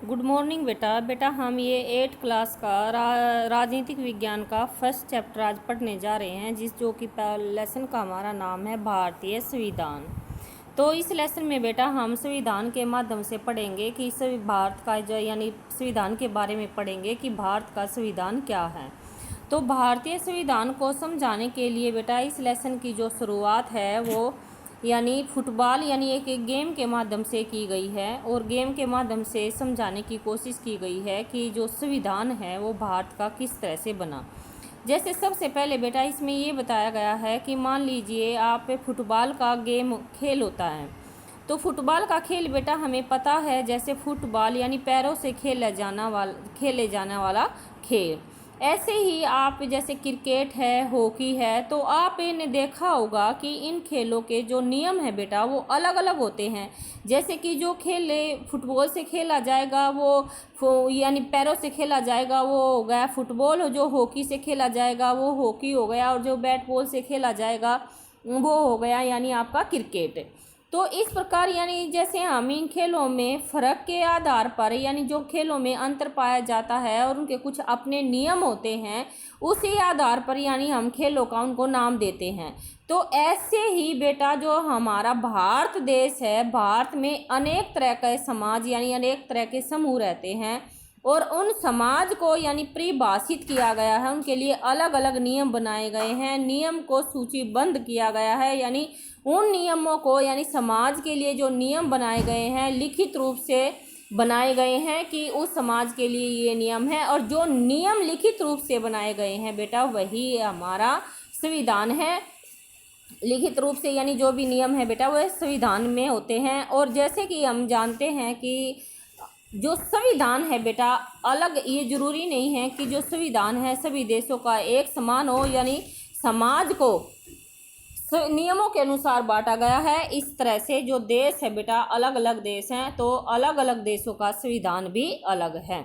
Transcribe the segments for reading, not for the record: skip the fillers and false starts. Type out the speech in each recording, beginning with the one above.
Good morning बेटा हम ये 8th क्लास का राजनीतिक विज्ञान का फर्स्ट चैप्टर आज पढ़ने जा रहे हैं, जो कि लेसन का हमारा नाम है भारतीय संविधान। तो इस लेसन में बेटा हम संविधान के माध्यम से पढ़ेंगे कि भारत का जो यानी संविधान के बारे में पढ़ेंगे कि भारत का संविधान क्या है। तो भारतीय संविधान को समझाने के लिए बेटा इस लेसन की जो शुरुआत है वो यानी फुटबॉल यानी एक गेम के माध्यम से की गई है और गेम के माध्यम से समझाने की कोशिश की गई है कि जो संविधान है वो भारत का किस तरह से बना। जैसे सबसे पहले बेटा इसमें ये बताया गया है कि मान लीजिए आप फुटबॉल का गेम खेल होता है, तो फुटबॉल का खेल बेटा हमें पता है जैसे फुटबॉल यानी पैरों से खेले जाने वाला खेल। ऐसे ही आप जैसे क्रिकेट है, हॉकी है, तो आपने देखा होगा कि इन खेलों के जो नियम है बेटा वो अलग अलग होते हैं। जैसे कि जो खेल फुटबॉल से खेला जाएगा वो यानी पैरों से खेला जाएगा वो हो गया फुटबॉल, और जो हॉकी से खेला जाएगा वो हॉकी हो गया, और जो बैट बॉल से खेला जाएगा वो हो गया यानी आपका क्रिकेट। तो इस प्रकार यानी जैसे हम इन खेलों में फ़र्क के आधार पर यानी जो खेलों में अंतर पाया जाता है और उनके कुछ अपने नियम होते हैं, उसी आधार पर यानी हम खेलों का उनको नाम देते हैं। तो ऐसे ही बेटा जो हमारा भारत देश है, भारत में अनेक तरह के समाज यानी अनेक तरह के समूह रहते हैं और उन समाज को यानी परिभाषित किया गया है, उनके लिए अलग अलग नियम बनाए गए हैं, नियम को सूचीबद्ध किया गया है। यानी उन नियमों को यानी समाज के लिए जो नियम बनाए गए हैं लिखित रूप से बनाए गए हैं कि उस समाज के लिए ये नियम है, और जो नियम लिखित रूप से बनाए गए हैं बेटा वही हमारा संविधान है। लिखित रूप से यानी जो भी नियम है बेटा वह संविधान में होते हैं। और जैसे कि हम जानते हैं कि जो संविधान है बेटा अलग, ये जरूरी नहीं है कि जो संविधान है सभी देशों का एक समान हो, यानी समाज को नियमों के अनुसार बांटा गया है। इस तरह से जो देश है बेटा अलग अलग देश हैं, तो अलग अलग देशों का संविधान भी अलग है।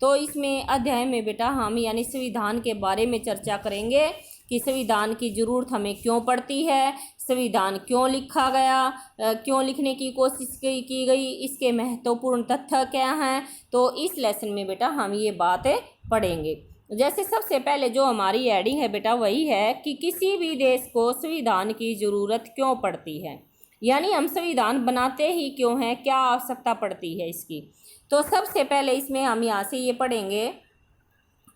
तो इसमें अध्याय में बेटा हम यानी संविधान के बारे में चर्चा करेंगे कि संविधान की ज़रूरत हमें क्यों पड़ती है, संविधान क्यों लिखा गया, क्यों लिखने की कोशिश की गई, इसके महत्वपूर्ण तथ्य क्या हैं। तो इस लेसन में बेटा हम ये बातें पढ़ेंगे। जैसे सबसे पहले जो हमारी हेडिंग है बेटा वही है कि किसी भी देश को संविधान की ज़रूरत क्यों पड़ती है, यानी हम संविधान बनाते ही क्यों हैं, क्या आवश्यकता पड़ती है इसकी। तो सबसे पहले इसमें हम यहाँ से ये पढ़ेंगे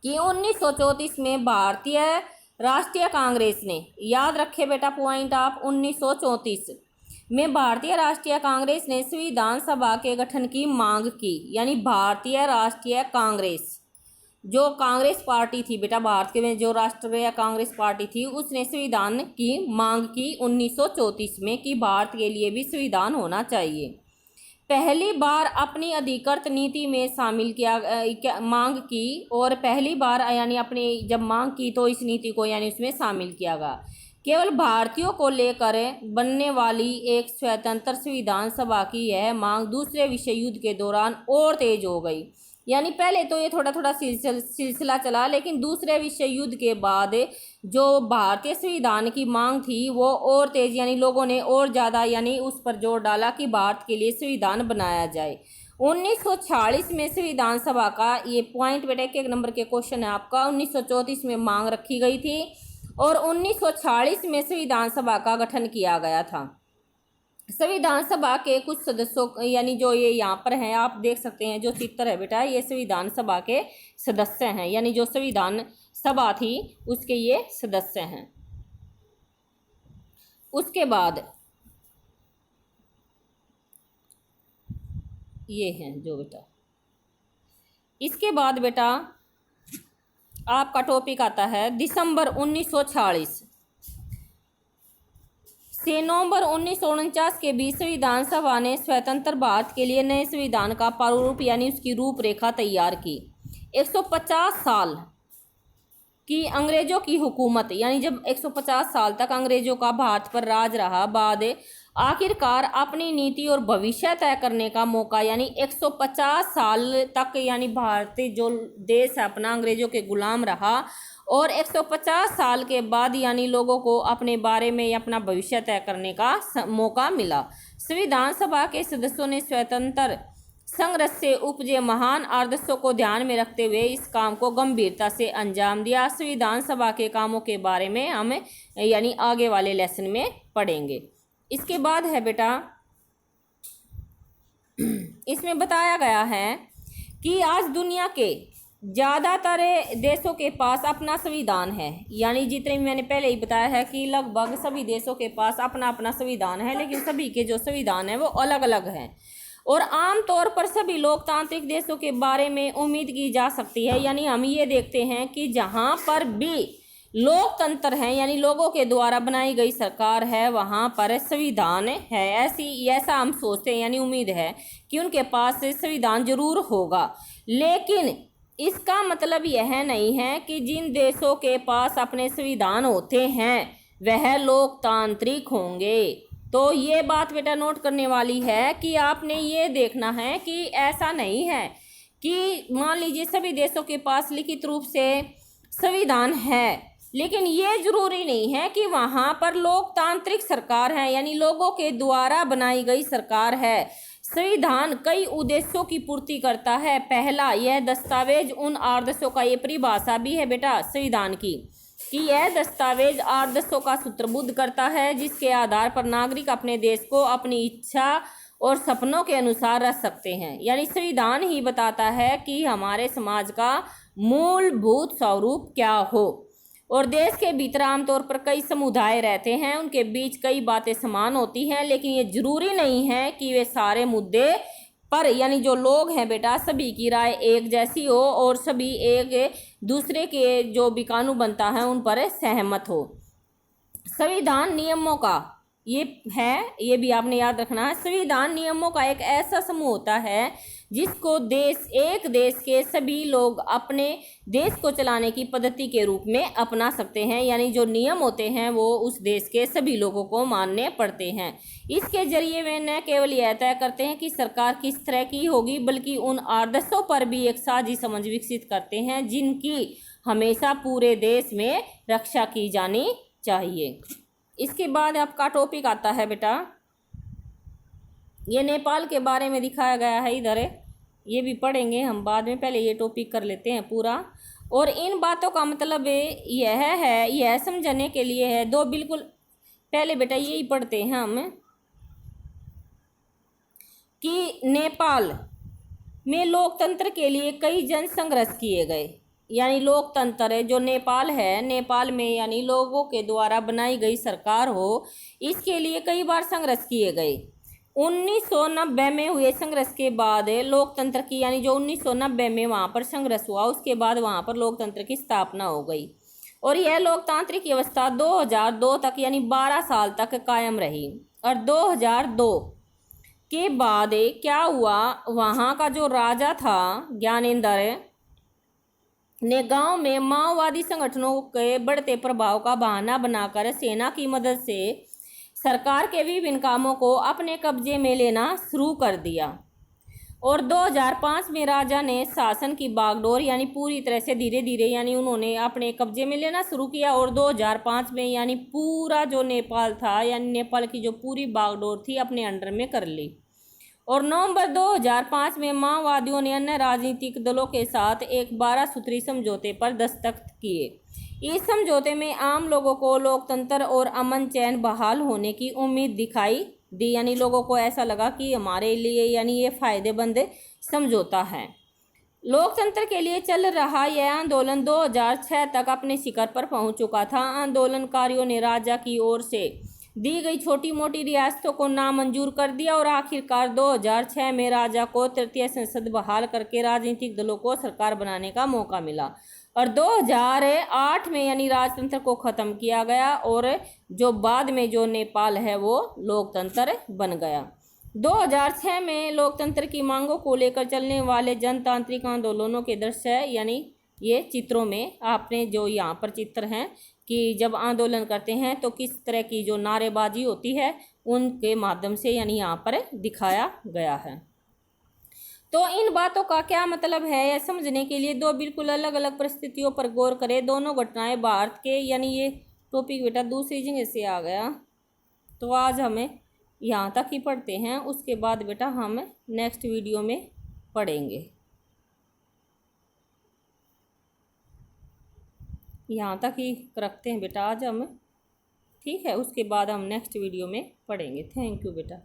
कि 1934 में भारतीय राष्ट्रीय कांग्रेस ने, याद रखे बेटा पॉइंट आप, 1934 में भारतीय राष्ट्रीय कांग्रेस ने संविधान सभा के गठन की मांग की। यानी भारतीय राष्ट्रीय कांग्रेस जो कांग्रेस पार्टी थी बेटा, भारत के में जो राष्ट्रीय कांग्रेस पार्टी थी उसने संविधान की मांग की 1934 में कि भारत के लिए भी संविधान होना चाहिए। पहली बार अपनी अधिकृत नीति में शामिल किया मांग की, और पहली बार यानी अपनी जब मांग की तो इस नीति को यानी उसमें शामिल किया गया। केवल भारतीयों को लेकर बनने वाली एक स्वतंत्र संविधान सभा की यह मांग दूसरे विश्व युद्ध के दौरान और तेज हो गई। यानी पहले तो ये थोड़ा थोड़ा सिलसिला चला, लेकिन दूसरे विश्व युद्ध के बाद जो भारतीय संविधान की मांग थी वो और तेज यानी लोगों ने और ज़्यादा यानी उस पर जोर डाला कि भारत के लिए संविधान बनाया जाए। 1946 में संविधान सभा का ये पॉइंट बेटा एक नंबर के क्वेश्चन है आपका, 1934 में मांग रखी गई थी और 1946 में संविधान सभा का गठन किया गया था। संविधान सभा के कुछ सदस्यों यानी जो ये यहाँ पर हैं आप देख सकते हैं, जो चित्र है बेटा ये संविधान सभा के सदस्य हैं, यानी जो संविधान सभा थी उसके ये सदस्य हैं। उसके बाद ये हैं जो बेटा, इसके बाद बेटा आपका टॉपिक आता है दिसंबर 1946 से नवंबर 1949 के बीच संविधान सभा ने स्वतंत्र भारत के लिए नए संविधान का प्रारूप यानी उसकी रूपरेखा तैयार की। 150 साल की अंग्रेजों की हुकूमत, यानी जब 150 साल तक अंग्रेजों का भारत पर राज रहा, बाद आखिरकार अपनी नीति और भविष्य तय करने का मौका, यानी 150 साल तक यानी भारतीय जो देश है अपना अंग्रेजों के गुलाम रहा, और 150 साल के बाद यानी लोगों को अपने बारे में या अपना भविष्य तय करने का मौका मिला। संविधान सभा के सदस्यों ने स्वतंत्र संघर्ष से उपजे महान आदर्शों को ध्यान में रखते हुए इस काम को गंभीरता से अंजाम दिया। संविधान सभा के कामों के बारे में हम यानी आगे वाले लेसन में पढ़ेंगे। इसके बाद है बेटा, इसमें बताया गया है कि आज दुनिया के ज़्यादातर देशों के पास अपना संविधान है। यानी जितने मैंने पहले ही बताया है कि लगभग सभी देशों के पास अपना अपना संविधान है, लेकिन सभी के जो संविधान है वो अलग अलग हैं। और आम तौर पर सभी लोकतांत्रिक देशों के बारे में उम्मीद की जा सकती है। यानी हम ये देखते हैं कि जहाँ पर भी लोकतंत्र है यानी लोगों के द्वारा बनाई गई सरकार है, वहाँ पर संविधान है। ऐसा हम सोचते हैं, यानी उम्मीद है कि उनके पास संविधान जरूर होगा। लेकिन इसका मतलब यह नहीं है कि जिन देशों के पास अपने संविधान होते हैं वह लोकतांत्रिक होंगे। तो ये बात बेटा नोट करने वाली है कि आपने ये देखना है कि ऐसा नहीं है कि मान लीजिए सभी देशों के पास लिखित रूप से संविधान है, लेकिन ये जरूरी नहीं है कि वहाँ पर लोकतांत्रिक सरकार है यानी लोगों के द्वारा बनाई गई सरकार है। संविधान कई उद्देश्यों की पूर्ति करता है। पहला, यह दस्तावेज उन आदर्शों का ये परिभाषा भी है बेटा संविधान की कि यह दस्तावेज आदर्शों का सूत्रबद्ध करता है जिसके आधार पर नागरिक अपने देश को अपनी इच्छा और सपनों के अनुसार रख सकते हैं। यानी संविधान ही बताता है कि हमारे समाज का मूलभूत स्वरूप क्या हो। और देश के भीतर आमतौर पर कई समुदाय रहते हैं, उनके बीच कई बातें समान होती हैं, लेकिन ये जरूरी नहीं है कि वे सारे मुद्दे पर यानी जो लोग हैं बेटा सभी की राय एक जैसी हो और सभी एक दूसरे के जो भी कानून बनता है उन पर सहमत हो। संविधान नियमों का ये भी आपने याद रखना है। संविधान नियमों का एक ऐसा समूह होता है जिसको एक देश के सभी लोग अपने देश को चलाने की पद्धति के रूप में अपना सकते हैं। यानी जो नियम होते हैं वो उस देश के सभी लोगों को मानने पड़ते हैं। इसके जरिए वे न केवल यह तय करते हैं कि सरकार किस तरह की होगी, बल्कि उन आदर्शों पर भी एक साझी समझ विकसित करते हैं जिनकी हमेशा पूरे देश में रक्षा की जानी चाहिए। इसके बाद आपका टॉपिक आता है बेटा, ये नेपाल के बारे में दिखाया गया है इधर, ये भी पढ़ेंगे हम बाद में, पहले ये टॉपिक कर लेते हैं पूरा। और इन बातों का मतलब यह समझने के लिए है दो, बिल्कुल पहले बेटा यही पढ़ते हैं हम कि नेपाल में लोकतंत्र के लिए कई जन संघर्ष किए गए। यानी लोकतंत्र है जो नेपाल है, नेपाल में यानी लोगों के द्वारा बनाई गई सरकार हो, इसके लिए कई बार संघर्ष किए गए। 1990 में हुए संघर्ष के बाद लोकतंत्र की यानी जो 1990 में वहाँ पर संघर्ष हुआ उसके बाद वहाँ पर लोकतंत्र की स्थापना हो गई। और यह लोकतांत्रिक व्यवस्था 2002 तक यानी 12 साल तक कायम रही। और 2002 के बाद क्या हुआ, वहाँ का जो राजा था ज्ञानेंद्र ने गांव में माओवादी संगठनों के बढ़ते प्रभाव का बहाना बनाकर सेना की मदद से सरकार के विभिन्न कामों को अपने कब्जे में लेना शुरू कर दिया। और 2005 में राजा ने शासन की बागडोर यानी पूरी तरह से धीरे धीरे यानी उन्होंने अपने कब्जे में लेना शुरू किया। और 2005 में यानी पूरा जो नेपाल था यानी नेपाल की जो पूरी बागडोर थी अपने अंडर में कर ली। और नवंबर 2005 में माओवादियों ने अन्य राजनीतिक दलों के साथ एक 12 सूत्री समझौते पर दस्तखत किए। इस समझौते में आम लोगों को लोकतंत्र और अमन चैन बहाल होने की उम्मीद दिखाई दी। यानी लोगों को ऐसा लगा कि हमारे लिए यानी ये फायदेमंद समझौता है। लोकतंत्र के लिए चल रहा यह आंदोलन 2006 तक अपने शिखर पर पहुंच चुका था। आंदोलनकारियों ने राजा की ओर से दी गई छोटी मोटी रियासतों को नामंजूर कर दिया और आखिरकार 2006 में राजा को तृतीय संसद बहाल करके राजनीतिक दलों को सरकार बनाने का मौका मिला। और 2008 में यानी राजतंत्र को ख़त्म किया गया और जो बाद में जो नेपाल है वो लोकतंत्र बन गया। 2006 में लोकतंत्र की मांगों को लेकर चलने वाले जनतांत्रिक आंदोलनों के दृश्य यानी ये चित्रों में आपने जो यहाँ पर चित्र हैं कि जब आंदोलन करते हैं तो किस तरह की जो नारेबाजी होती है उनके माध्यम से यानी यहाँ पर दिखाया गया है। तो इन बातों का क्या मतलब है यह समझने के लिए दो बिल्कुल अलग अलग परिस्थितियों पर गौर करें। दोनों घटनाएं भारत के यानी ये टॉपिक बेटा दूसरी जगह से आ गया, तो आज हमें यहाँ तक ही पढ़ते हैं। उसके बाद बेटा हम नेक्स्ट वीडियो में पढ़ेंगे। यहाँ तक ही रखते हैं बेटा आज हम, ठीक है। उसके बाद हम नेक्स्ट वीडियो में पढ़ेंगे। थैंक यू बेटा।